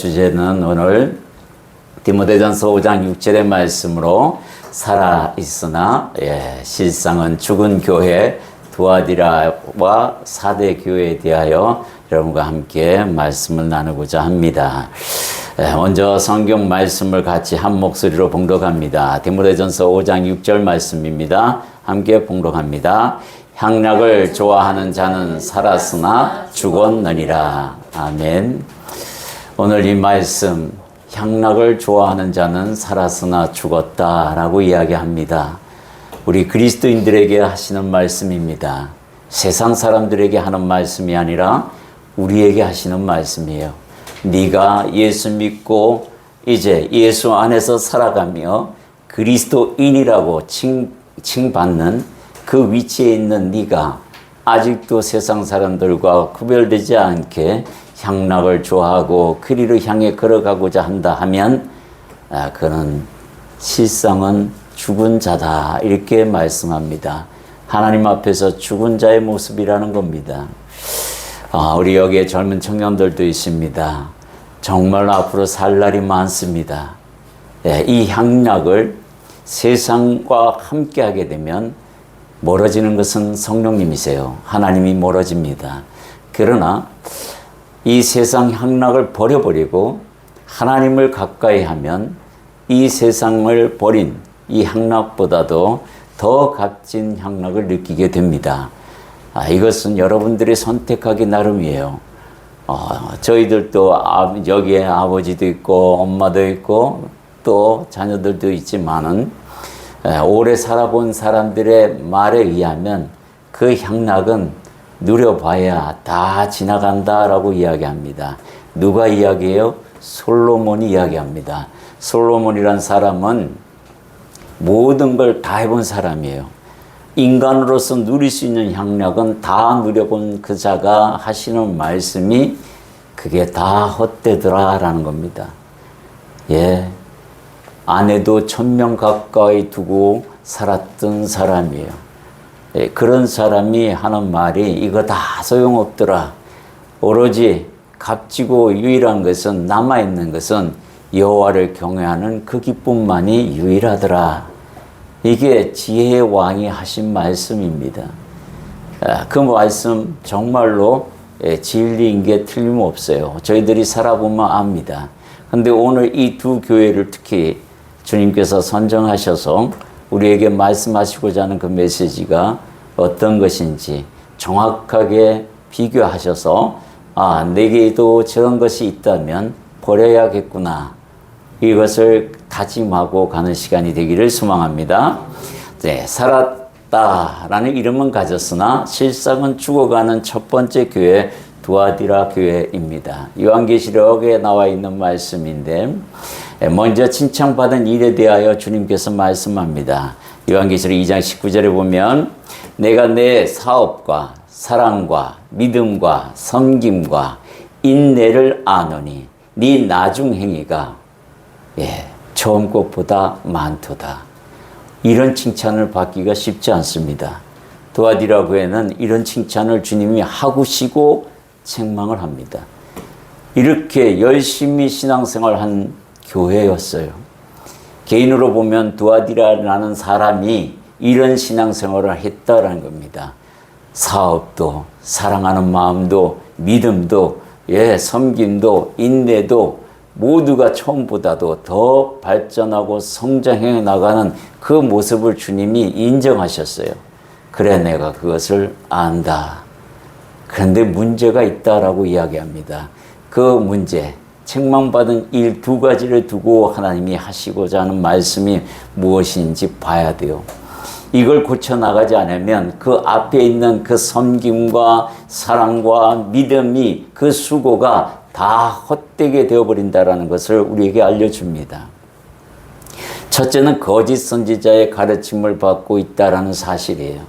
주제는 오늘 디모데전서 5장 6절의 말씀으로 살아있으나 실상은 죽은 교회 두아디라와 사대 교회에 대하여 여러분과 함께 말씀을 나누고자 합니다. 먼저 성경 말씀을 같이 한 목소리로 봉독합니다. 디모데전서 5장 6절 말씀입니다. 함께 봉독합니다. 향락을 좋아하는 자는 살았으나 죽었느니라. 아멘. 오늘 이 말씀, 향락을 좋아하는 자는 살았으나 죽었다라고 이야기합니다. 우리 그리스도인들에게 하시는 말씀입니다. 세상 사람들에게 하는 말씀이 아니라 우리에게 하시는 말씀이에요. 네가 예수 믿고 이제 예수 안에서 살아가며 그리스도인이라고 칭받는 그 위치에 있는 네가 아직도 세상 사람들과 구별되지 않게 향락을 좋아하고 그리로 향해 걸어가고자 한다 하면 그는 실상은 죽은 자다 이렇게 말씀합니다. 하나님 앞에서 죽은 자의 모습이라는 겁니다. 우리 여기에 젊은 청년들도 있습니다. 정말 앞으로 살 날이 많습니다. 이 향락을 세상과 함께 하게 되면 멀어지는 것은 성령님이세요. 하나님이 멀어집니다. 그러나 이 세상 향락을 버려버리고 하나님을 가까이 하면 이 세상을 버린 이 향락보다도 더 값진 향락을 느끼게 됩니다. 이것은 여러분들이 선택하기 나름이에요. 저희들도 여기에 아버지도 있고 엄마도 있고 또 자녀들도 있지만은 오래 살아본 사람들의 말에 의하면 그 향락은 누려봐야 다 지나간다라고 이야기합니다. 누가 이야기해요? 솔로몬이 이야기합니다. 솔로몬이란 사람은 모든 걸 다 해본 사람이에요. 인간으로서 누릴 수 있는 향락은 다 누려본 그 자가 하시는 말씀이 그게 다 헛되더라라는 겁니다. 아내도 1000명 가까이 두고 살았던 사람이에요. 그런 사람이 하는 말이 이거 다 소용없더라. 오로지 값지고 유일한 것은 남아있는 것은 여호와를 경외하는 그 기쁨만이 유일하더라. 이게 지혜의 왕이 하신 말씀입니다. 그 말씀 정말로 진리인 게 틀림없어요. 저희들이 살아보면 압니다. 근데 오늘 이 두 교회를 특히 주님께서 선정하셔서 우리에게 말씀하시고자 하는 그 메시지가 어떤 것인지 정확하게 비교하셔서 내게도 저런 것이 있다면 버려야겠구나. 이것을 다짐하고 가는 시간이 되기를 소망합니다. 살았다라는 이름은 가졌으나 실상은 죽어가는 첫 번째 교회 두아디라 교회입니다. 요한계시록에 나와 있는 말씀인데 먼저 칭찬받은 일에 대하여 주님께서 말씀합니다. 요한계시록 2장 19절에 보면 내가 내 사업과 사랑과 믿음과 섬김과 인내를 아노니 네 나중 행위가 처음 것보다 많도다. 이런 칭찬을 받기가 쉽지 않습니다. 두아디라 교회는 이런 칭찬을 주님이 하고시고 책망을 합니다. 이렇게 열심히 신앙생활한 교회였어요. 개인으로 보면 두아디라라는 사람이 이런 신앙생활을 했다라는 겁니다. 사업도, 사랑하는 마음도, 믿음도, 섬김도, 인내도 모두가 처음보다도 더 발전하고 성장해 나가는 그 모습을 주님이 인정하셨어요. 그래, 내가 그것을 안다. 그런데 문제가 있다라고 이야기합니다. 그 문제, 책망받은 일 두 가지를 두고 하나님이 하시고자 하는 말씀이 무엇인지 봐야 돼요. 이걸 고쳐나가지 않으면 그 앞에 있는 그 섬김과 사랑과 믿음이 그 수고가 다 헛되게 되어버린다는 것을 우리에게 알려줍니다. 첫째는 거짓 선지자의 가르침을 받고 있다는 사실이에요.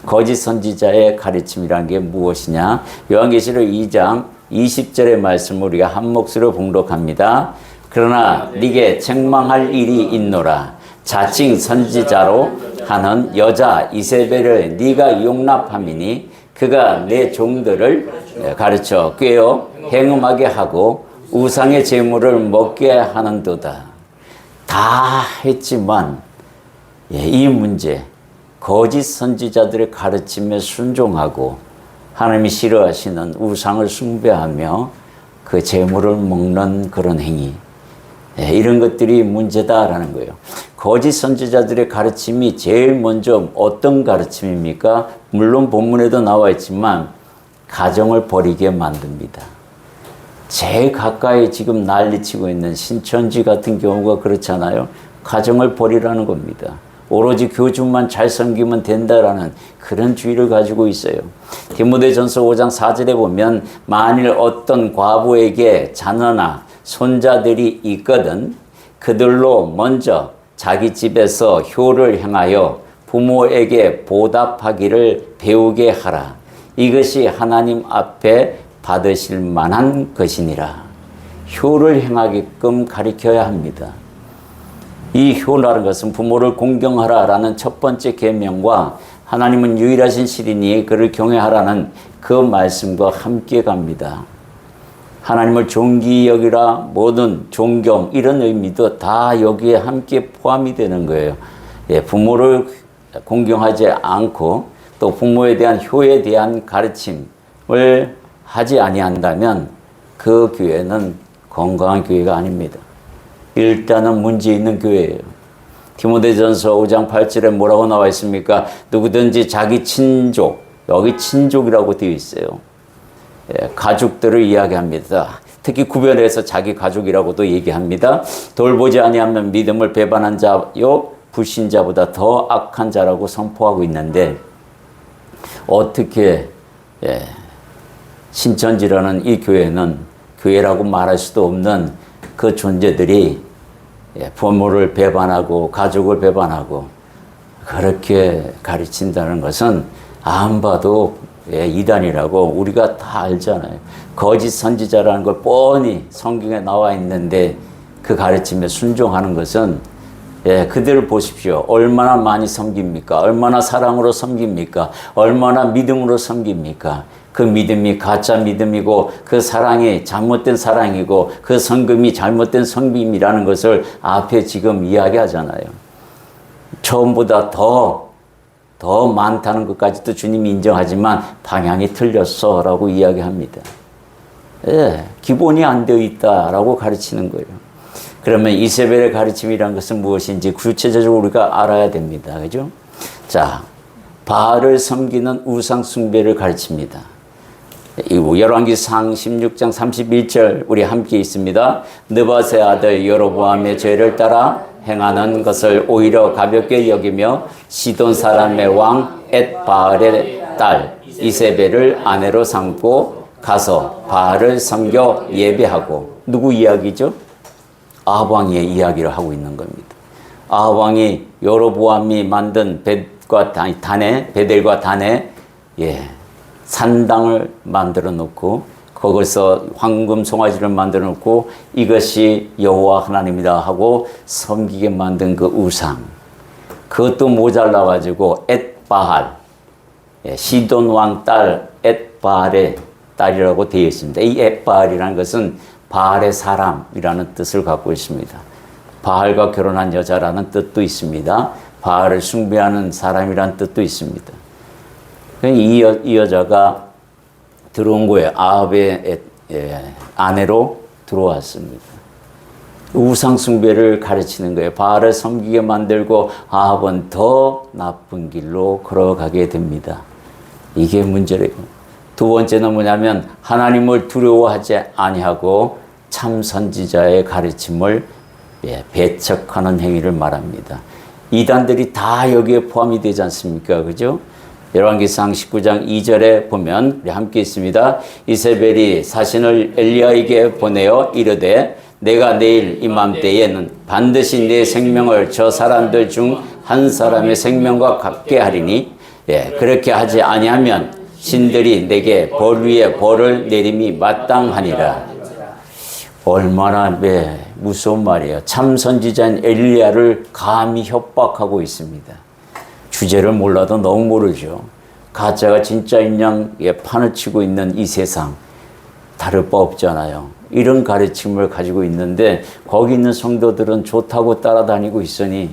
거짓 선지자의 가르침이란 게 무엇이냐? 요한계시록 2장 20절의 말씀을 우리가 한 목소리로 봉독합니다. 그러나 네게 책망할 일이 있노라. 자칭 선지자로 하는 여자 이세벨을 네가 용납함이니 그가 내 종들을 가르쳐 꾀어 행음하게 하고 우상의 제물을 먹게 하는도다. 다 했지만 이 문제, 거짓 선지자들의 가르침에 순종하고 하나님이 싫어하시는 우상을 숭배하며 그 제물을 먹는 그런 행위, 이런 것들이 문제다라는 거예요. 거짓 선지자들의 가르침이 제일 먼저 어떤 가르침입니까? 물론 본문에도 나와 있지만 가정을 버리게 만듭니다. 제일 가까이 지금 난리치고 있는 신천지 같은 경우가 그렇잖아요. 가정을 버리라는 겁니다. 오로지 교주만 잘 섬기면 된다라는 그런 주의를 가지고 있어요. 디모데전서 5장 4절에 보면 만일 어떤 과부에게 자녀나 손자들이 있거든 그들로 먼저 자기 집에서 효를 행하여 부모에게 보답하기를 배우게 하라. 이것이 하나님 앞에 받으실 만한 것이니라. 효를 행하게끔 가르쳐야 합니다. 이 효라는 것은 부모를 공경하라라는 첫 번째 계명과 하나님은 유일하신 신이니 그를 경외하라는 그 말씀과 함께 갑니다. 하나님을 존귀히 여기라, 모든 존경, 이런 의미도 다 여기에 함께 포함이 되는 거예요. 부모를 공경하지 않고 또 부모에 대한 효에 대한 가르침을 하지 아니한다면 그 교회는 건강한 교회가 아닙니다. 일단은 문제 있는 교회예요. 디모데전서 5장 8절에 뭐라고 나와 있습니까? 누구든지 자기 친족, 여기 친족이라고 되어 있어요. 가족들을 이야기합니다. 특히 구별해서 자기 가족이라고도 얘기합니다. 돌보지 아니하면 믿음을 배반한 자요 불신자보다 더 악한 자라고 선포하고 있는데 어떻게 신천지라는 이 교회는 교회라고 말할 수도 없는 그 존재들이 부모를 배반하고 가족을 배반하고 그렇게 가르친다는 것은 안 봐도 이단이라고 우리가 다 알잖아요. 거짓 선지자라는 걸 뻔히 성경에 나와 있는데 그 가르침에 순종하는 것은 그들을 보십시오. 얼마나 많이 섬깁니까? 얼마나 사랑으로 섬깁니까? 얼마나 믿음으로 섬깁니까? 그 믿음이 가짜 믿음이고 그 사랑이 잘못된 사랑이고 그 성금이 잘못된 성김이라는 것을 앞에 지금 이야기하잖아요. 처음보다 더 많다는 것까지도 주님이 인정하지만 방향이 틀렸어 라고 이야기합니다. 기본이 안 되어 있다라고 가르치는 거예요. 그러면 이세벨의 가르침이라는 것은 무엇인지 구체적으로 우리가 알아야 됩니다. 그죠? 자, 바알을 섬기는 우상 숭배를 가르칩니다. 열왕기상 16장 31절 우리 함께 있습니다. 느밧의 아들 여로보암의 죄를 따라 행하는 것을 오히려 가볍게 여기며 시돈 사람의 왕 엣바알의 딸 이세벨을 아내로 삼고 가서 바알을 섬겨 예배하고, 누구 이야기죠? 아합 왕의 이야기를 하고 있는 겁니다. 아합 왕이 여로보암이 만든 베델과 단에 산당을 만들어 놓고 거기서 황금 송아지를 만들어 놓고 이것이 여호와 하나님이다 하고 섬기게 만든 그 우상, 그것도 모자라 가지고 엣바알, 시돈 왕 딸 엣바알의 딸이라고 되어 있습니다. 이 엣바알이라는 것은 바알의 사람이라는 뜻을 갖고 있습니다. 바알과 결혼한 여자라는 뜻도 있습니다. 바알을 숭배하는 사람이라는 뜻도 있습니다. 이 여자가 들어온 거예요. 아합의 아내로 들어왔습니다. 우상 숭배를 가르치는 거예요. 바알을 섬기게 만들고 아합은 더 나쁜 길로 걸어가게 됩니다. 이게 문제래요. 두 번째는 뭐냐면 하나님을 두려워하지 아니하고 참 선지자의 가르침을 배척하는 행위를 말합니다. 이단들이 다 여기에 포함이 되지 않습니까? 그죠? 열왕기상 19장 2절에 보면 우리 함께 있습니다. 이세벨이 사신을 엘리야에게 보내어 이르되 내가 내일 이맘때에는 반드시 내 생명을 저 사람들 중 한 사람의 생명과 같게 하리니 그렇게 하지 아니하면 신들이 내게 벌 위에 벌을 내림이 마땅하니라. 얼마나 무서운 말이에요. 참 선지자인 엘리야를 감히 협박하고 있습니다. 주제를 몰라도 너무 모르죠. 가짜가 진짜인 양 판을 치고 있는 이 세상 다를 바 없잖아요. 이런 가르침을 가지고 있는데 거기 있는 성도들은 좋다고 따라다니고 있으니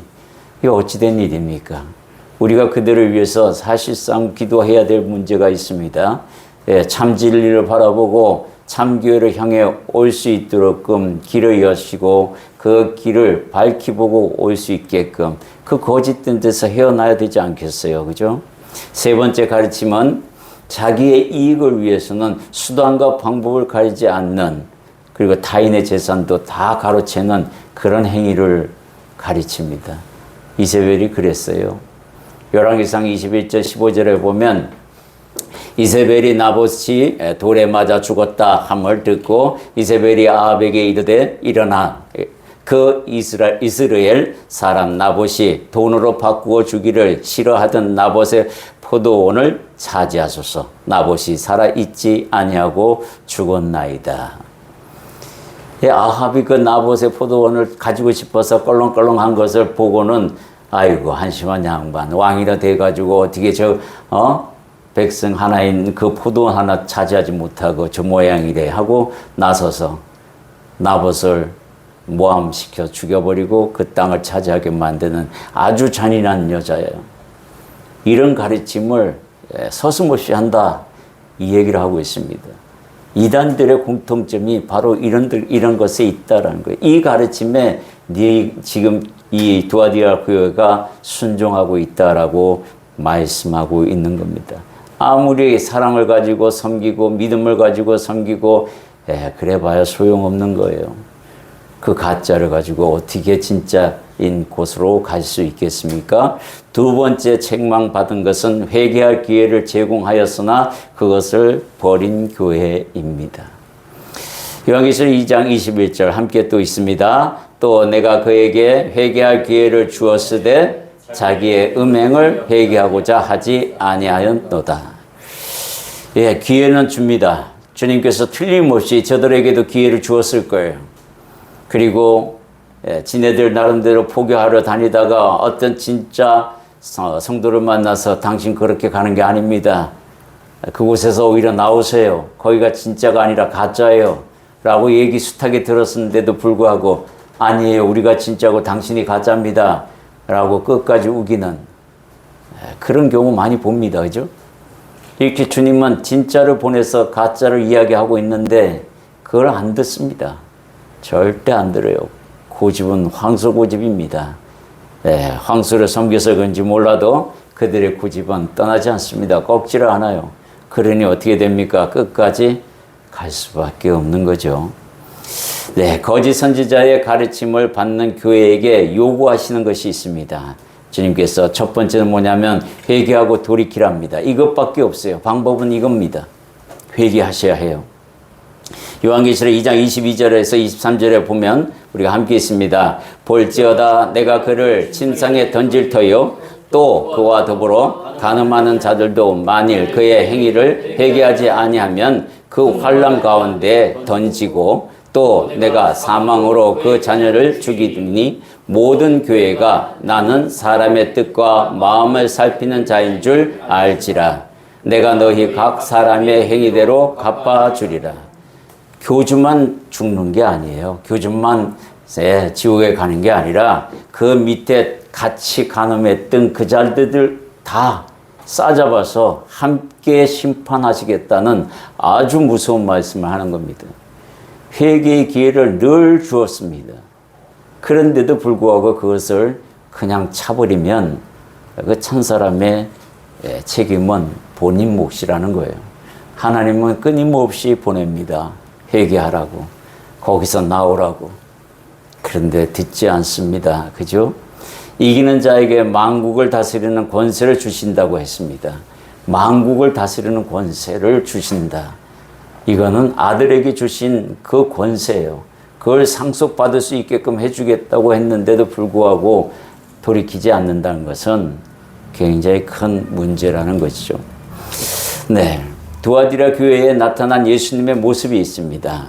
이게 어찌된 일입니까? 우리가 그들을 위해서 사실상 기도해야 될 문제가 있습니다. 예, 참 진리를 바라보고 참 교회를 향해 올 수 있도록끔 길을 여시고 그 길을 밝히 보고 올 수 있게끔 그 거짓된 데서 헤어나야 되지 않겠어요? 그죠? 세 번째 가르침은 자기의 이익을 위해서는 수단과 방법을 가리지 않는, 그리고 타인의 재산도 다 가로채는 그런 행위를 가르칩니다. 이세벨이 그랬어요. 열왕기상 21절 15절에 보면 이세벨이 나봇이 돌에 맞아 죽었다 함을 듣고 이세벨이 아합에게 이르되 일어나 그 이스라엘 사람 나봇이 돈으로 바꾸어 주기를 싫어하던 나봇의 포도원을 차지하소서. 나봇이 살아있지 아니하고 죽었나이다. 아합이 그 나봇의 포도원을 가지고 싶어서 껄렁껄렁한 것을 보고는 아이고 한심한 양반, 왕이라 돼가지고 어떻게 백성 하나인 그 포도원 하나 차지하지 못하고 저 모양이래 하고 나서서 나봇을 모함시켜 죽여버리고 그 땅을 차지하게 만드는 아주 잔인한 여자예요. 이런 가르침을 서슴없이 한다, 이 얘기를 하고 있습니다. 이단들의 공통점이 바로 이런 것에 있다라는 거예요. 이 가르침에 지금 이 두아디아 교회가 순종하고 있다라고 말씀하고 있는 겁니다. 아무리 사랑을 가지고 섬기고 믿음을 가지고 섬기고 그래봐야 소용없는 거예요. 그 가짜를 가지고 어떻게 진짜인 곳으로 갈 수 있겠습니까? 두 번째 책망받은 것은 회개할 기회를 제공하였으나 그것을 버린 교회입니다. 요한계시록 2장 21절 함께 또 있습니다. 또 내가 그에게 회개할 기회를 주었으되 자기의 음행을 회개하고자 하지 아니하였노다. 예, 기회는 줍니다. 주님께서 틀림없이 저들에게도 기회를 주었을 거예요. 그리고 지네들 나름대로 포교하러 다니다가 어떤 진짜 성도를 만나서 당신 그렇게 가는 게 아닙니다. 그곳에서 오히려 나오세요. 거기가 진짜가 아니라 가짜예요. 라고 얘기 숱하게 들었는데도 불구하고 아니에요. 우리가 진짜고 당신이 가짜입니다. 라고 끝까지 우기는 그런 경우 많이 봅니다. 그죠? 이렇게 주님은 진짜를 보내서 가짜를 이야기하고 있는데 그걸 안 듣습니다. 절대 안 들어요. 고집은 황소 고집입니다. 황소를 섬겨서 그런지 몰라도 그들의 고집은 떠나지 않습니다. 꺾지를 않아요. 그러니 어떻게 됩니까? 끝까지 갈 수밖에 없는 거죠. 거짓 선지자의 가르침을 받는 교회에게 요구하시는 것이 있습니다. 주님께서 첫 번째는 뭐냐면 회개하고 돌이키랍니다. 이것밖에 없어요. 방법은 이겁니다. 회개하셔야 해요. 요한계시록 2장 22절에서 23절에 보면 우리가 함께 있습니다. 볼지어다 내가 그를 침상에 던질 터요 또 그와 더불어 간음하는 자들도 만일 그의 행위를 회개하지 아니하면 그 환난 가운데 던지고 또 내가 사망으로 그 자녀를 죽이니 모든 교회가 나는 사람의 뜻과 마음을 살피는 자인 줄 알지라. 내가 너희 각 사람의 행위대로 갚아주리라. 교주만 죽는 게 아니에요. 교주만 지옥에 가는 게 아니라 그 밑에 같이 간음했던 그 자들들 다 싸잡아서 함께 심판하시겠다는 아주 무서운 말씀을 하는 겁니다. 회개의 기회를 늘 주었습니다. 그런데도 불구하고 그것을 그냥 차버리면 그 찬사람의 책임은 본인 몫이라는 거예요. 하나님은 끊임없이 보냅니다. 회개하라고, 거기서 나오라고. 그런데 듣지 않습니다. 그죠? 이기는 자에게 만국을 다스리는 권세를 주신다고 했습니다. 만국을 다스리는 권세를 주신다. 이거는 아들에게 주신 그 권세예요. 그걸 상속받을 수 있게끔 해주겠다고 했는데도 불구하고 돌이키지 않는다는 것은 굉장히 큰 문제라는 것이죠. 두아디라 교회에 나타난 예수님의 모습이 있습니다.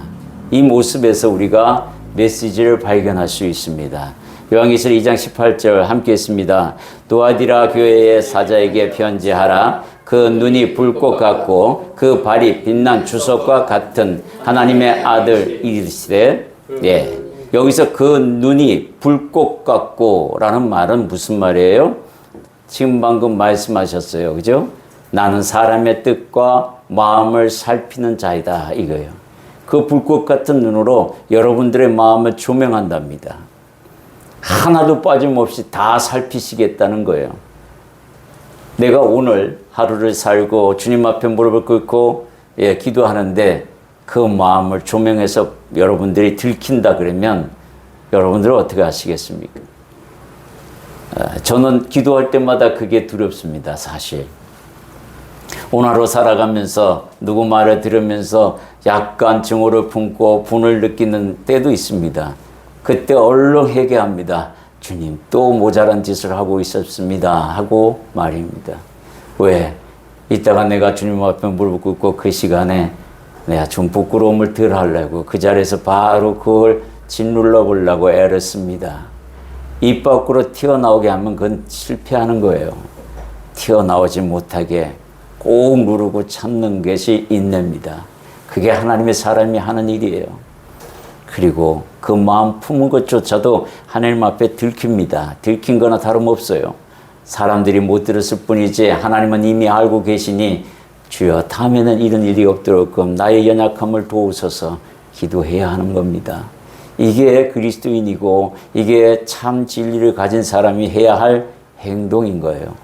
이 모습에서 우리가 메시지를 발견할 수 있습니다. 요한계시록 2장 18절 함께 했습니다. 두아디라 교회의 사자에게 편지하라. 그 눈이 불꽃 같고 그 발이 빛난 주석과 같은 하나님의 아들이시되, 예. 여기서 그 눈이 불꽃 같고 라는 말은 무슨 말이에요? 지금 방금 말씀하셨어요. 그죠? 나는 사람의 뜻과 마음을 살피는 자이다. 이거예요. 그 불꽃 같은 눈으로 여러분들의 마음을 조명한답니다. 하나도 빠짐없이 다 살피시겠다는 거예요. 내가 오늘 하루를 살고 주님 앞에 무릎을 꿇고 기도하는데 그 마음을 조명해서 여러분들이 들킨다 그러면 여러분들은 어떻게 하시겠습니까? 저는 기도할 때마다 그게 두렵습니다. 사실. 오늘 하루 살아가면서 누구 말을 들으면서 약간 증오를 품고 분을 느끼는 때도 있습니다. 그때 얼른 회개합니다. 주님, 또 모자란 짓을 하고 있었습니다. 하고 말입니다. 왜? 이따가 내가 주님 앞에 무릎 꿇고 그 시간에 내가 좀 부끄러움을 덜 하려고 그 자리에서 바로 그걸 짓눌러 보려고 애를 씁니다. 입 밖으로 튀어나오게 하면 그건 실패하는 거예요. 튀어나오지 못하게 꼭 누르고 참는 것이 인내입니다. 그게 하나님의 사람이 하는 일이에요. 그리고 그 마음 품은 것조차도 하나님 앞에 들킵니다. 들킨 거나 다름없어요. 사람들이 못 들었을 뿐이지 하나님은 이미 알고 계시니 주여 다음에는 이런 일이 없도록끔 나의 연약함을 도우소서 기도해야 하는 겁니다. 이게 그리스도인이고 이게 참 진리를 가진 사람이 해야 할 행동인 거예요.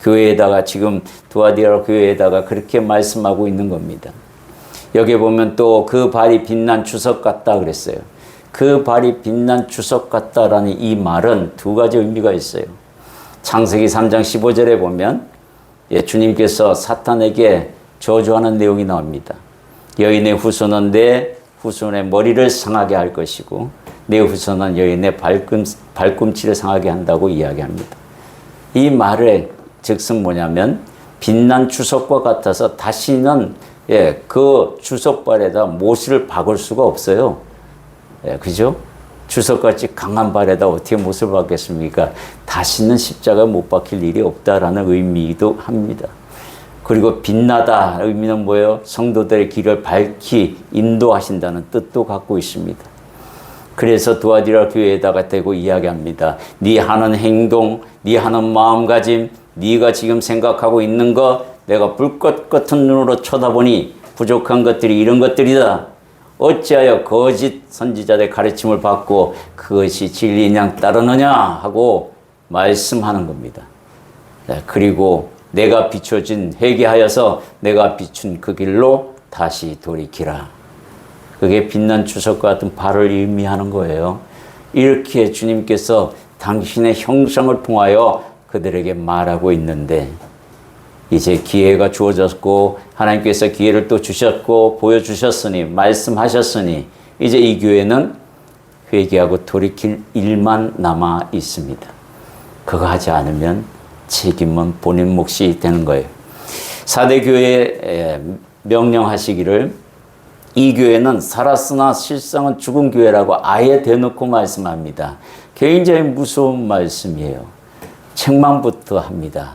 교회에다가 지금 두아디라 교회에다가 그렇게 말씀하고 있는 겁니다. 여기 보면 또 그 발이 빛난 주석 같다 그랬어요. 그 발이 빛난 주석 같다라는 이 말은 두 가지 의미가 있어요. 창세기 3장 15절에 보면 주님께서 사탄에게 저주하는 내용이 나옵니다. 여인의 후손은 내 후손의 머리를 상하게 할 것이고 내 후손은 여인의 발꿈치를 상하게 한다고 이야기합니다. 이 말의 즉슨 뭐냐면 빛난 주석과 같아서 다시는 그 주석발에다 못을 박을 수가 없어요. 그죠? 주석같이 강한 발에다 어떻게 못을 박겠습니까? 다시는 십자가 못 박힐 일이 없다라는 의미도 합니다. 그리고 빛나다 의미는 뭐예요? 성도들의 길을 밝히 인도하신다는 뜻도 갖고 있습니다. 그래서 두아디라 교회에다가 대고 이야기합니다. 네 하는 행동, 네 하는 마음가짐, 네가 지금 생각하고 있는 것, 내가 불꽃 같은 눈으로 쳐다보니 부족한 것들이 이런 것들이다. 어찌하여 거짓 선지자들의 가르침을 받고 그것이 진리인 양 따르느냐 하고 말씀하는 겁니다. 그리고 내가 비춰진 회개하여서 내가 비춘 그 길로 다시 돌이키라. 그게 빛난 주석과 같은 발을 의미하는 거예요. 이렇게 주님께서 당신의 형상을 통하여 그들에게 말하고 있는데 이제 기회가 주어졌고 하나님께서 기회를 또 주셨고 보여주셨으니 말씀하셨으니 이제 이 교회는 회개하고 돌이킬 일만 남아 있습니다. 그거 하지 않으면 책임은 본인 몫이 되는 거예요. 4대 교회에 명령하시기를 이 교회는 살았으나 실상은 죽은 교회라고 아예 대놓고 말씀합니다. 굉장히 무서운 말씀이에요. 책망부터 합니다.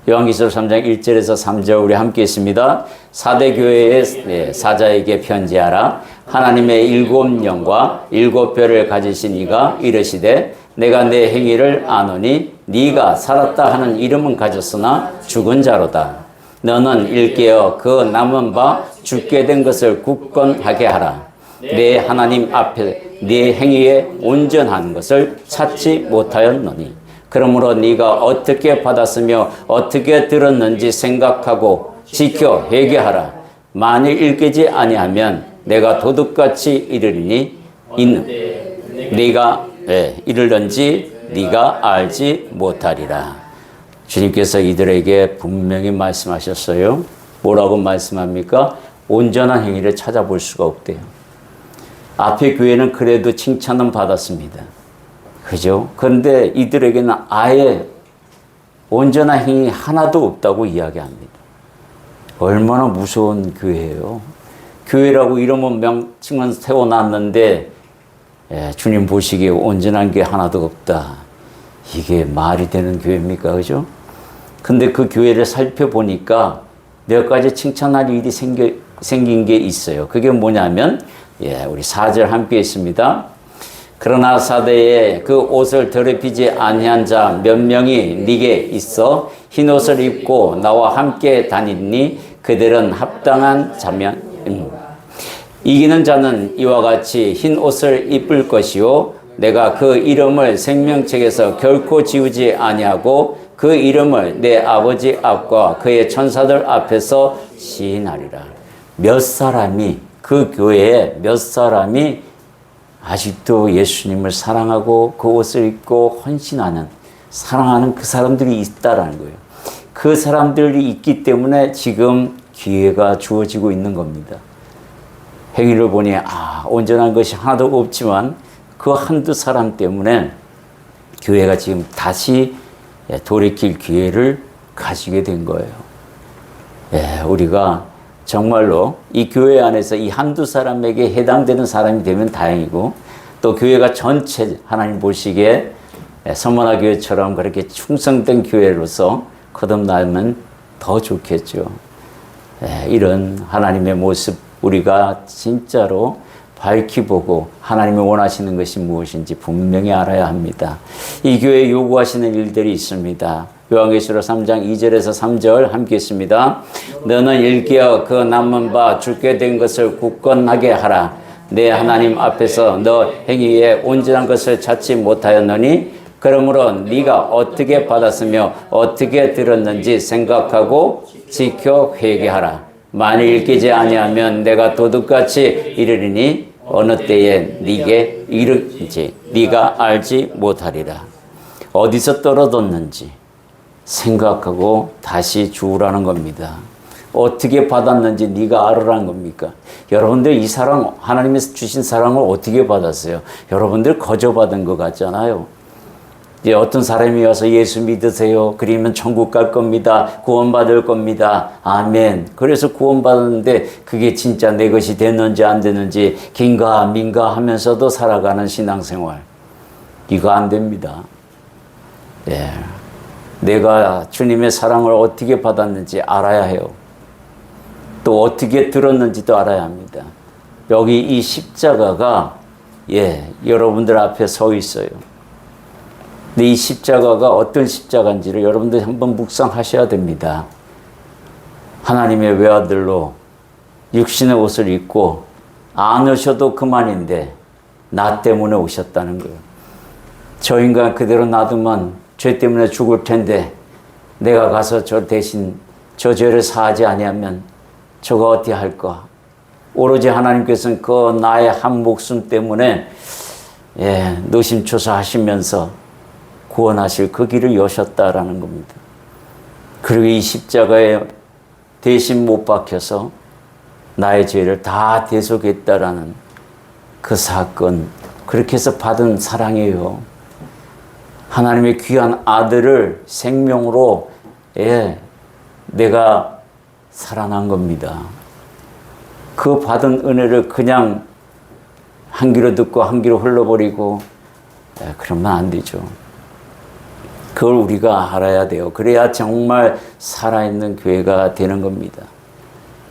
요한계시록 3장 1절에서 3절 우리 함께 있습니다. 4대 교회의 사자에게 편지하라. 하나님의 7영과 7별을 가지신 이가 이르시되 내가 내 행위를 아노니 네가 살았다 하는 이름은 가졌으나 죽은 자로다. 너는 일깨어 그 남은 바 죽게 된 것을 굳건하게 하라. 내 하나님 앞에 네 행위에 온전한 것을 찾지 못하였노니 그러므로 네가 어떻게 받았으며 어떻게 들었는지 생각하고 지켜 회개하라. 만일 일깨지 아니하면 내가 도둑같이 이르리니 네가 이르는지 네가 알지 못하리라. 주님께서 이들에게 분명히 말씀하셨어요. 뭐라고 말씀합니까? 온전한 행위를 찾아볼 수가 없대요. 앞에 교회는 그래도 칭찬은 받았습니다. 그죠? 그런데 이들에게는 아예 온전한 행위 하나도 없다고 이야기합니다. 얼마나 무서운 교회예요. 교회라고 이름은 명칭은 세워놨는데 주님 보시기에 온전한 게 하나도 없다. 이게 말이 되는 교회입니까? 그죠? 근데 그 교회를 살펴보니까 몇 가지 칭찬할 일이 생긴 게 있어요. 그게 뭐냐면, 우리 4절 함께 있습니다. 그러나 사대에 그 옷을 더럽히지 아니한 자 몇 명이 네게 있어 흰 옷을 입고 나와 함께 다니니 그들은 합당한 자면 이기는 자는 이와 같이 흰 옷을 입을 것이요 내가 그 이름을 생명책에서 결코 지우지 아니하고 그 이름을 내 아버지 앞과 그의 천사들 앞에서 시인하리라. 몇 사람이 그 교회에 몇 사람이 아직도 예수님을 사랑하고 그 옷을 입고 헌신하는 사랑하는 그 사람들이 있다라는 거예요. 그 사람들이 있기 때문에 지금 기회가 주어지고 있는 겁니다. 행위를 보니 온전한 것이 하나도 없지만 그 한두 사람 때문에 교회가 지금 다시 돌이킬 기회를 가지게 된 거예요. 우리가 정말로 이 교회 안에서 이 한두 사람에게 해당되는 사람이 되면 다행이고 또 교회가 전체 하나님 보시기에 서머나 교회처럼 그렇게 충성된 교회로서 거듭나면 더 좋겠죠. 이런 하나님의 모습 우리가 진짜로 밝히 보고 하나님이 원하시는 것이 무엇인지 분명히 알아야 합니다. 이 교회에 요구하시는 일들이 있습니다. 요한계시록 3장 2절에서 3절 함께 있습니다. 너는 일깨어 그 남은 바 죽게 된 것을 굳건하게 하라. 내 하나님 앞에서 너 행위에 온전한 것을 찾지 못하였느니 그러므로 네가 어떻게 받았으며 어떻게 들었는지 생각하고 지켜 회개하라. 만일 깨지 아니하면 내가 도둑같이 이르리니 어느 때에 네게 이르는지 네가 알지 못하리라. 어디서 떨어졌는지 생각하고 다시 주우라는 겁니다. 어떻게 받았는지 네가 알으라는 겁니까? 여러분들 이 사랑, 하나님께서 주신 사랑을 어떻게 받았어요? 여러분들 거저 받은 것 같잖아요. 이제 어떤 사람이 와서 예수 믿으세요. 그러면 천국 갈 겁니다. 구원받을 겁니다. 아멘. 그래서 구원받았는데 그게 진짜 내 것이 됐는지 안 됐는지 긴가 민가 하면서도 살아가는 신앙생활. 이거 안 됩니다. 내가 주님의 사랑을 어떻게 받았는지 알아야 해요. 또 어떻게 들었는지도 알아야 합니다. 여기 이 십자가가 여러분들 앞에 서 있어요. 근데 이 십자가가 어떤 십자가인지를 여러분들이 한번 묵상하셔야 됩니다. 하나님의 외아들로 육신의 옷을 입고 안 오셔도 그만인데 나 때문에 오셨다는 거예요. 저 인간 그대로 놔두면 죄 때문에 죽을 텐데 내가 가서 저 대신 저 죄를 사하지 아니하면 저가 어떻게 할까? 오로지 하나님께서는 그 나의 한 목숨 때문에 노심초사하시면서 구원하실 그 길을 여셨다라는 겁니다. 그리고 이 십자가에 대신 못 박혀서 나의 죄를 다 대속했다라는 그 사건, 그렇게 해서 받은 사랑이에요. 하나님의 귀한 아들을 생명으로 내가 살아난 겁니다. 그 받은 은혜를 그냥 한 귀로 듣고 한 귀로 흘러버리고 그러면 안 되죠. 그걸 우리가 알아야 돼요. 그래야 정말 살아있는 교회가 되는 겁니다.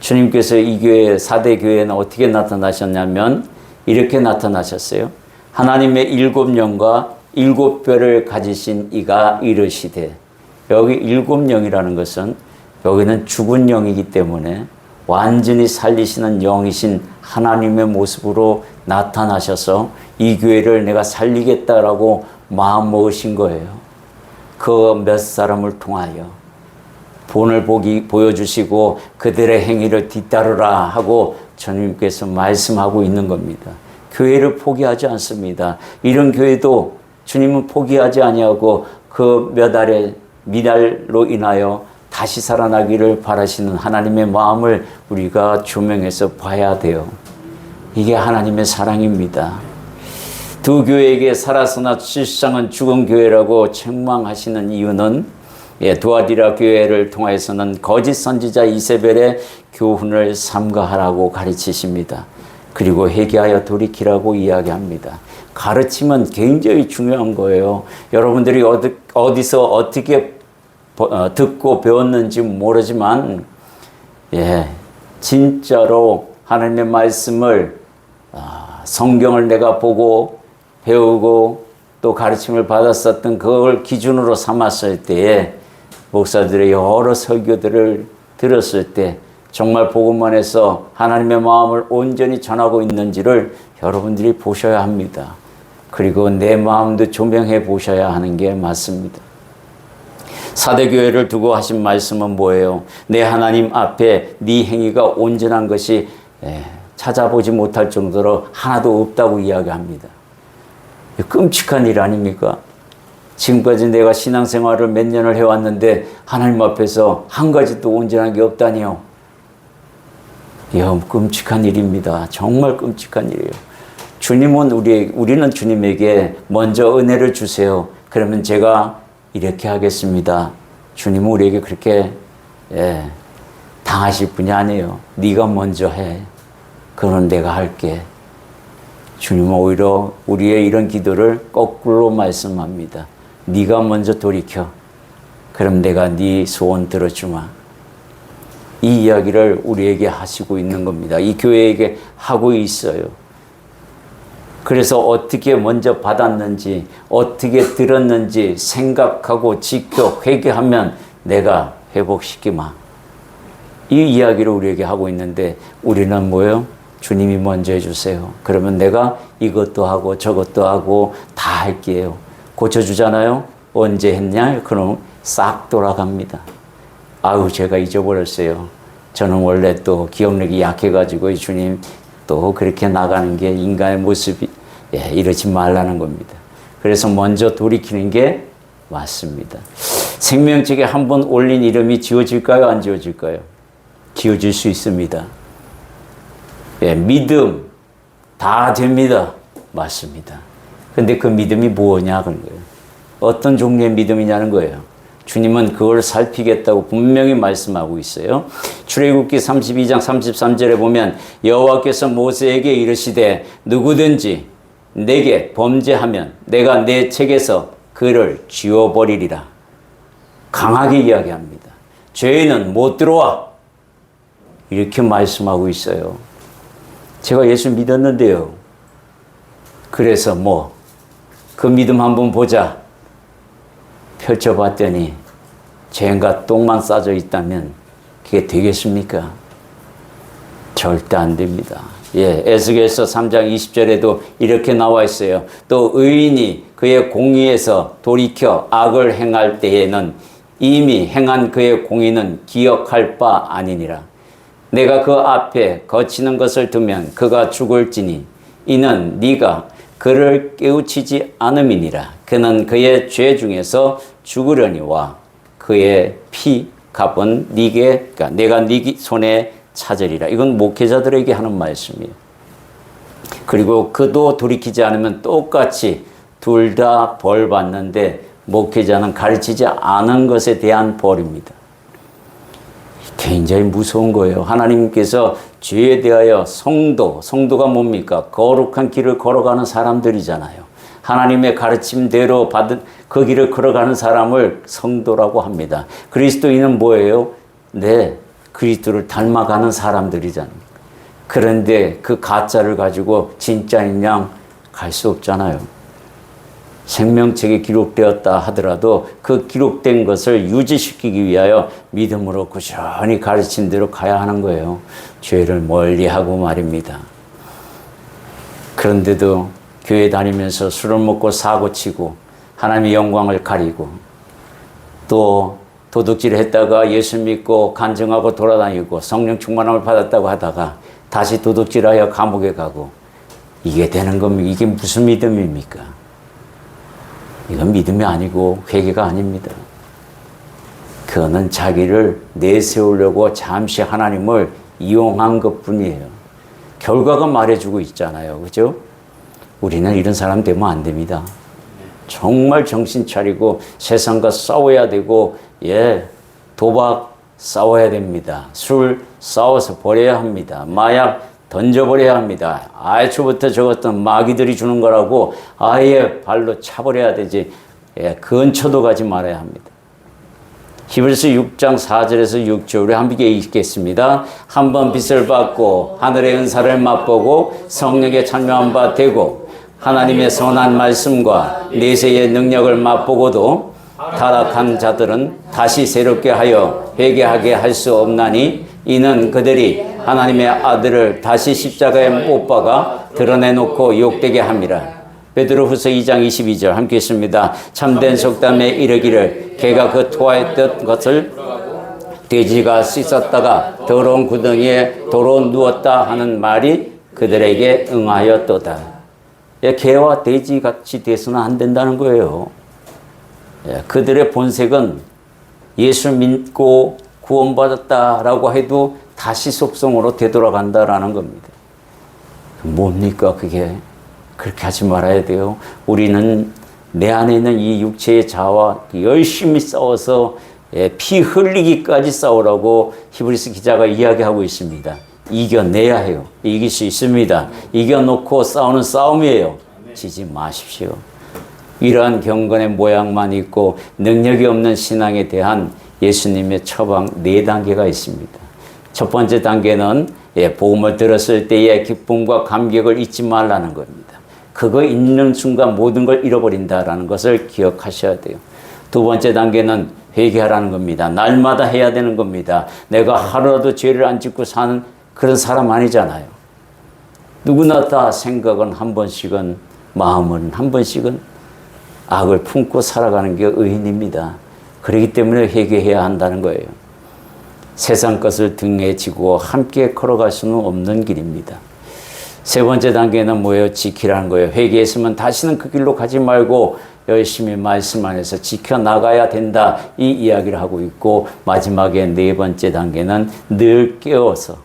주님께서 이 교회, 4대 교회는 어떻게 나타나셨냐면 이렇게 나타나셨어요. 하나님의 7영과 7뼈를 가지신 이가 이르시되, 여기 7영이라는 것은 여기는 죽은 영이기 때문에 완전히 살리시는 영이신 하나님의 모습으로 나타나셔서 이 교회를 내가 살리겠다라고 마음 먹으신 거예요. 그 몇 사람을 통하여 본을 보여주시고 그들의 행위를 뒤따르라 하고 주님께서 말씀하고 있는 겁니다. 교회를 포기하지 않습니다. 이런 교회도 주님은 포기하지 아니하고 그 몇 알의 미달로 인하여 다시 살아나기를 바라시는 하나님의 마음을 우리가 조명해서 봐야 돼요. 이게 하나님의 사랑입니다. 두 교회에게 살아서나 실상은 죽은 교회라고 책망하시는 이유는 두아디라 교회를 통해서는 거짓 선지자 이세벨의 교훈을 삼가하라고 가르치십니다. 그리고 회개하여 돌이키라고 이야기합니다. 가르침은 굉장히 중요한 거예요. 여러분들이 어디서 어떻게 듣고 배웠는지 모르지만 예, 진짜로 하나님의 말씀을 성경을 내가 보고 배우고 또 가르침을 받았었던 그걸 기준으로 삼았을 때에 목사들의 여러 설교들을 들었을 때 정말 복음만 해서 하나님의 마음을 온전히 전하고 있는지를 여러분들이 보셔야 합니다. 그리고 내 마음도 조명해 보셔야 하는 게 맞습니다. 사대교회를 두고 하신 말씀은 뭐예요? 내 하나님 앞에 네 행위가 온전한 것이 찾아보지 못할 정도로 하나도 없다고 이야기합니다. 끔찍한 일 아닙니까? 지금까지 내가 신앙생활을 몇 년을 해왔는데 하나님 앞에서 한 가지도 온전한 게 없다니요. 끔찍한 일입니다. 정말 끔찍한 일이에요. 주님은 우리는 주님에게 먼저 은혜를 주세요. 그러면 제가 이렇게 하겠습니다. 주님은 우리에게 그렇게 당하실 분이 아니에요. 네가 먼저 해. 그건 내가 할게. 주님은 오히려 우리의 이런 기도를 거꾸로 말씀합니다. 네가 먼저 돌이켜. 그럼 내가 네 소원 들어주마. 이 이야기를 우리에게 하시고 있는 겁니다. 이 교회에게 하고 있어요. 그래서 어떻게 먼저 받았는지, 어떻게 들었는지 생각하고 지켜 회개하면 내가 회복시키마. 이 이야기를 우리에게 하고 있는데 우리는 뭐예요? 주님이 먼저 해주세요. 그러면 내가 이것도 하고 저것도 하고 다 할게요. 고쳐주잖아요. 언제 했냐? 그럼 싹 돌아갑니다. 아유, 제가 잊어버렸어요. 저는 원래 또 기억력이 약해가지고 주님 또 그렇게 나가는 게 인간의 모습이 이러지 말라는 겁니다. 그래서 먼저 돌이키는 게 맞습니다. 생명책에 한 번 올린 이름이 지워질까요? 안 지워질까요? 지워질 수 있습니다. 믿음 다 됩니다. 맞습니다. 근데 그 믿음이 뭐냐 그런 거예요. 어떤 종류의 믿음이냐는 거예요. 주님은 그걸 살피겠다고 분명히 말씀하고 있어요. 출애굽기 32장 33절에 보면 여호와께서 모세에게 이르시되 누구든지 내게 범죄하면 내가 내 책에서 그를 지워버리리라. 강하게 이야기합니다. 죄인은 못 들어와. 이렇게 말씀하고 있어요. 제가 예수 믿었는데요. 그래서 그 믿음 한번 보자. 펼쳐봤더니 죄인과 똥만 싸져 있다면 그게 되겠습니까? 절대 안 됩니다. 에스겔서 3장 20절에도 이렇게 나와 있어요. 또 의인이 그의 공의에서 돌이켜 악을 행할 때에는 이미 행한 그의 공의는 기억할 바 아니니라. 내가 그 앞에 거치는 것을 두면 그가 죽을지니 이는 네가 그를 깨우치지 않음이니라. 그는 그의 죄 중에서 죽으려니와 그의 피 값은 그러니까 내가 네 손에 찾으리라. 이건 목회자들에게 하는 말씀이에요. 그리고 그도 돌이키지 않으면 똑같이 둘 다 벌 받는데 목회자는 가르치지 않은 것에 대한 벌입니다. 굉장히 무서운 거예요. 하나님께서 죄에 대하여 성도가 뭡니까? 거룩한 길을 걸어가는 사람들이잖아요. 하나님의 가르침대로 받은 그 길을 걸어가는 사람을 성도라고 합니다. 그리스도인은 뭐예요? 그리스도를 닮아가는 사람들이잖아요. 그런데 그 가짜를 가지고 진짜인 양 갈 수 없잖아요. 생명책에 기록되었다 하더라도 그 기록된 것을 유지시키기 위하여 믿음으로 꾸준히 가르친 대로 가야 하는 거예요. 죄를 멀리하고 말입니다. 그런데도 교회 다니면서 술을 먹고 사고치고 하나님의 영광을 가리고 또 도둑질 했다가 예수 믿고 간증하고 돌아다니고 성령 충만함을 받았다고 하다가 다시 도둑질하여 감옥에 가고 이게 되는 겁니까? 이게 무슨 믿음입니까? 이건 믿음이 아니고 회개가 아닙니다. 그거는 자기를 내세우려고 잠시 하나님을 이용한 것뿐이에요. 결과가 말해주고 있잖아요. 그죠? 우리는 이런 사람 되면 안 됩니다. 정말 정신 차리고 세상과 싸워야 되고 도박 싸워야 됩니다. 술 싸워서 버려야 합니다. 마약 던져버려야 합니다. 애초부터 저것도 마귀들이 주는 거라고 아예 발로 차버려야 되지 근처도 가지 말아야 합니다. 히브리서 6장 4절에서 6절 우리 함께 읽겠습니다. 한 번 빛을 받고 하늘의 은사를 맛보고 성령의 찬명한 바 되고 하나님의 선한 말씀과 내세의 능력을 맛보고도 타락한 자들은 다시 새롭게 하여 회개하게 할 수 없나니 이는 그들이 하나님의 아들을 다시 십자가에 못 박아 드러내놓고 욕되게 함이라. 베드로후서 2장 22절 함께 있습니다. 참된 속담에 이르기를 개가 그 토하였던 것을 돼지가 씻었다가 더러운 구덩이에 도로 누웠다 하는 말이 그들에게 응하였도다. 개와 돼지 같이 돼서는 안 된다는 거예요. 그들의 본색은 예수 믿고 구원받았다라고 해도 다시 속성으로 되돌아간다라는 겁니다. 뭡니까 그게? 그렇게 하지 말아야 돼요. 우리는 내 안에 있는 이 육체의 자와 열심히 싸워서 피 흘리기까지 싸우라고 히브리서 기자가 이야기하고 있습니다. 이겨내야 해요. 이길 수 있습니다. 이겨놓고 싸우는 싸움이에요. 지지 마십시오. 이러한 경건의 모양만 있고 능력이 없는 신앙에 대한 예수님의 처방 4단계가 있습니다. 첫 번째 단계는 복음을 들었을 때의 기쁨과 감격을 잊지 말라는 겁니다. 그거 잊는 순간 모든 걸 잃어버린다라는 것을 기억하셔야 돼요. 두 번째 단계는 회개하라는 겁니다. 날마다 해야 되는 겁니다. 내가 하루라도 죄를 안 짓고 사는 그런 사람 아니잖아요. 누구나 다 생각은 한 번씩은, 마음은 한 번씩은 악을 품고 살아가는 게 의인입니다. 그렇기 때문에 회개해야 한다는 거예요. 세상 것을 등에 지고 함께 걸어갈 수는 없는 길입니다. 세 번째 단계는 뭐예요? 지키라는 거예요. 회개했으면 다시는 그 길로 가지 말고 열심히 말씀 안에서 지켜나가야 된다. 이 이야기를 하고 있고 마지막에 4번째 단계는 늘 깨워서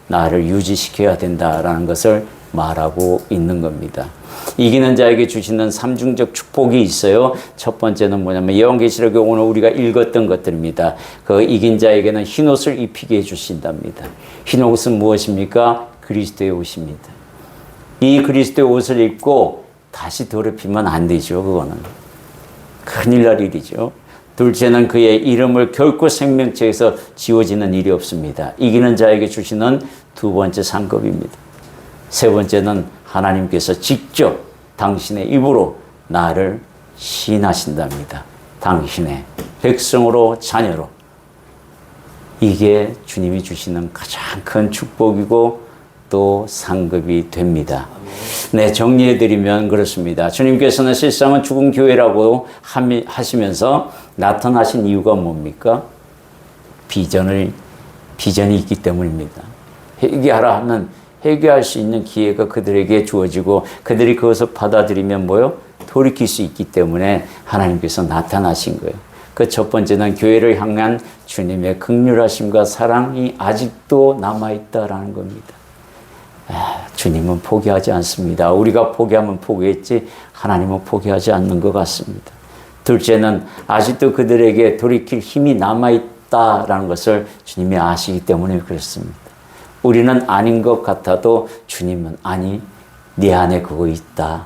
나를 유지시켜야 된다라는 것을 말하고 있는 겁니다. 이기는 자에게 주시는 3중적 축복이 있어요. 첫 번째는 뭐냐면 요한계시록에 오늘 우리가 읽었던 것들입니다. 그 이긴 자에게는 흰옷을 입히게 해주신답니다. 흰옷은 무엇입니까? 그리스도의 옷입니다. 이 그리스도의 옷을 입고 다시 더럽히면 안 되죠. 그거는 큰일 날 일이죠. 둘째는 그의 이름을 결코 생명책에서 지워지는 일이 없습니다. 이기는 자에게 주시는 두 번째 상급입니다. 세 번째는 하나님께서 직접 당신의 입으로 나를 시인하신답니다. 당신의 백성으로 자녀로. 이게 주님이 주시는 가장 큰 축복이고 또 상급이 됩니다. 네, 정리해드리면 그렇습니다. 주님께서는 실상은 죽은 교회라고 하시면서 나타나신 이유가 뭡니까? 비전이 있기 때문입니다. 회개하라 하는 회개할 수 있는 기회가 그들에게 주어지고 그들이 그것을 받아들이면 뭐요? 돌이킬 수 있기 때문에 하나님께서 나타나신 거예요. 그 첫 번째는 교회를 향한 주님의 긍휼하심과 사랑이 아직도 남아있다라는 겁니다. 주님은 포기하지 않습니다. 우리가 포기하면 포기했지 하나님은 포기하지 않는 것 같습니다. 둘째는 아직도 그들에게 돌이킬 힘이 남아있다라는 것을 주님이 아시기 때문에 그렇습니다. 우리는 아닌 것 같아도 주님은 아니, 네 안에 그거 있다.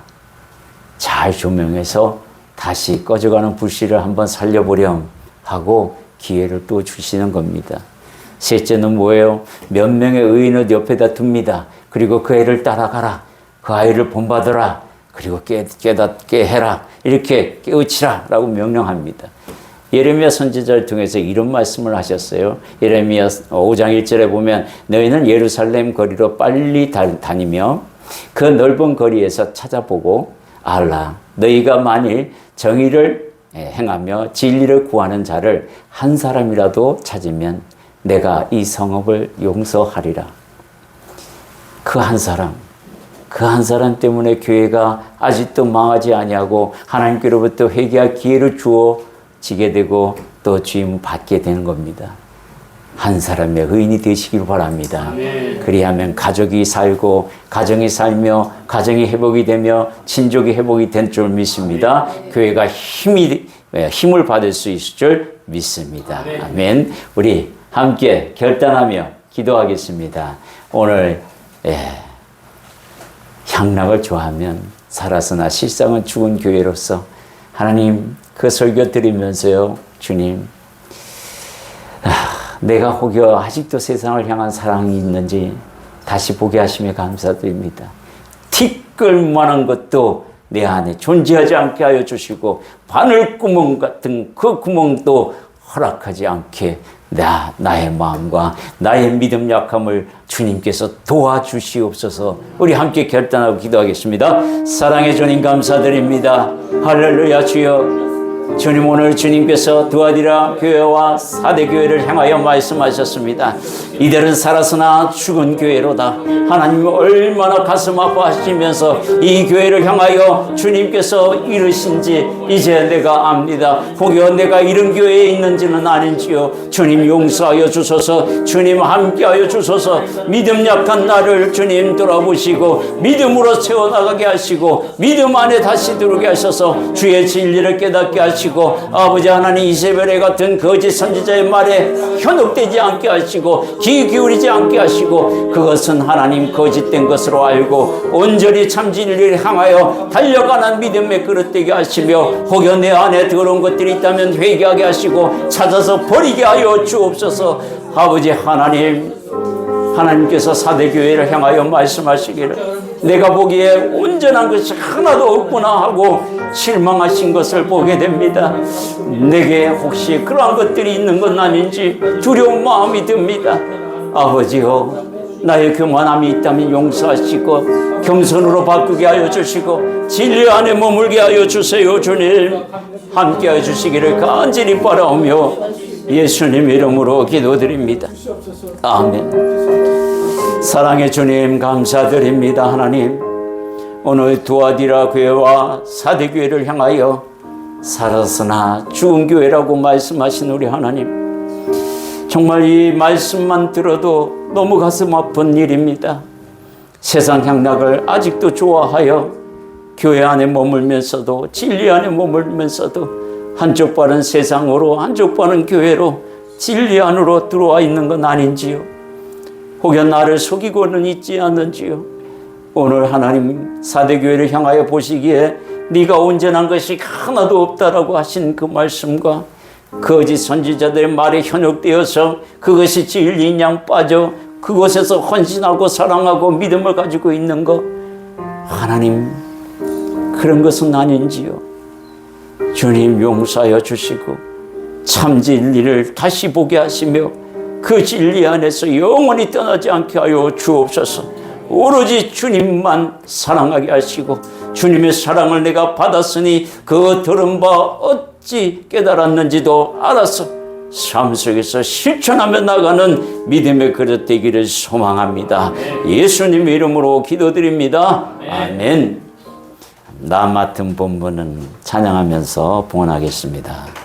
잘 조명해서 다시 꺼져가는 불씨를 한번 살려보렴 하고 기회를 또 주시는 겁니다. 셋째는 뭐예요? 몇 명의 의인을 옆에다 둡니다. 그리고 그 애를 따라가라. 그 아이를 본받아라. 그리고 깨닫게 해라. 이렇게 깨우치라 라고 명령합니다. 예레미야 선지자를 통해서 이런 말씀을 하셨어요. 예레미야 5장 1절에 보면 너희는 예루살렘 거리로 빨리 다니며 그 넓은 거리에서 찾아보고 알라. 너희가 만일 정의를 행하며 진리를 구하는 자를 한 사람이라도 찾으면 내가 이 성읍을 용서하리라. 그 한 사람 때문에 교회가 아직도 망하지 아니하고 하나님께로부터 회개할 기회를 주어지게 되고 또 주임을 받게 되는 겁니다. 한 사람의 의인이 되시길 바랍니다. 그리하면 가족이 살고 가정이 살며 가정이 회복이 되며 친족이 회복이 된 줄 믿습니다. 교회가 힘을 받을 수 있을 줄 믿습니다. 아멘. 우리 함께 결단하며 기도하겠습니다. 오늘 향락을 좋아하면 살아서나 실상은 죽은 교회로서 하나님 그 설교 드리면서요. 주님 내가 혹여 아직도 세상을 향한 사랑이 있는지 다시 보게 하시며 감사드립니다. 티끌만한 것도 내 안에 존재하지 않게 하여 주시고 바늘구멍 같은 그 구멍도 허락하지 않게 나의 마음과 나의 믿음 약함을 주님께서 도와주시옵소서. 우리 함께 결단하고 기도하겠습니다. 사랑의 주님 감사드립니다. 할렐루야. 주여, 주님, 오늘 주님께서 두아디라 교회와 사대 교회를 향하여 말씀하셨습니다. 이들은 살았으나 죽은 교회로다. 하나님 얼마나 가슴 아파하시면서 이 교회를 향하여 주님께서 이르신지 이제 내가 압니다. 혹여 내가 이런 교회에 있는지는 아닌지요. 주님 용서하여 주소서. 주님 함께하여 주소서. 믿음 약한 나를 주님 돌아보시고 믿음으로 세워나가게 하시고 믿음 안에 다시 들어오게 하셔서 주의 진리를 깨닫게 하시고 아버지 하나님, 이세벨의 같은 거짓 선지자의 말에 현혹되지 않게 하시고 귀 기울이지 않게 하시고 그것은 하나님 거짓된 것으로 알고 온전히 참 진리를 향하여 달려가는 믿음의 그릇 되게 하시며 혹여 내 안에 더러운 것들이 있다면 회개하게 하시고 찾아서 버리게 하여 주옵소서. 아버지 하나님, 하나님께서 사대교회를 향하여 말씀하시기를 내가 보기에 온전한 것이 하나도 없구나 하고 실망하신 것을 보게 됩니다. 내게 혹시 그러한 것들이 있는 건 아닌지 두려운 마음이 듭니다. 아버지요, 나의 교만함이 있다면 용서하시고 겸손으로 바꾸게 하여 주시고 진리 안에 머물게 하여 주세요. 주님 함께 하여 주시기를 간절히 바라오며 예수님 이름으로 기도드립니다. 아멘. 사랑의 주님 감사드립니다. 하나님, 오늘 두아디라 교회와 사대 교회를 향하여 살았으나 죽은 교회라고 말씀하신 우리 하나님, 정말 이 말씀만 들어도 너무 가슴 아픈 일입니다. 세상 향락을 아직도 좋아하여 교회 안에 머물면서도 진리 안에 머물면서도 한쪽 발은 세상으로 한쪽 발은 교회로 진리 안으로 들어와 있는 건 아닌지요. 혹여 나를 속이고는 있지 않는지요. 오늘 하나님 사대교회를 향하여 보시기에 네가 온전한 것이 하나도 없다라고 하신 그 말씀과 거짓 선지자들의 말에 현혹되어서 그것이 진리인 양 빠져 그곳에서 헌신하고 사랑하고 믿음을 가지고 있는 것, 하나님 그런 것은 아닌지요. 주님 용서하여 주시고 참 진리를 다시 보게 하시며 그 진리 안에서 영원히 떠나지 않게 하여 주옵소서. 오로지 주님만 사랑하게 하시고 주님의 사랑을 내가 받았으니 그 들은 바 어찌 깨달았는지도 알아서 삶 속에서 실천하며 나가는 믿음의 그릇 되기를 소망합니다. 예수님 이름으로 기도드립니다. 아멘. 나 맡은 본분은 찬양하면서 봉헌하겠습니다.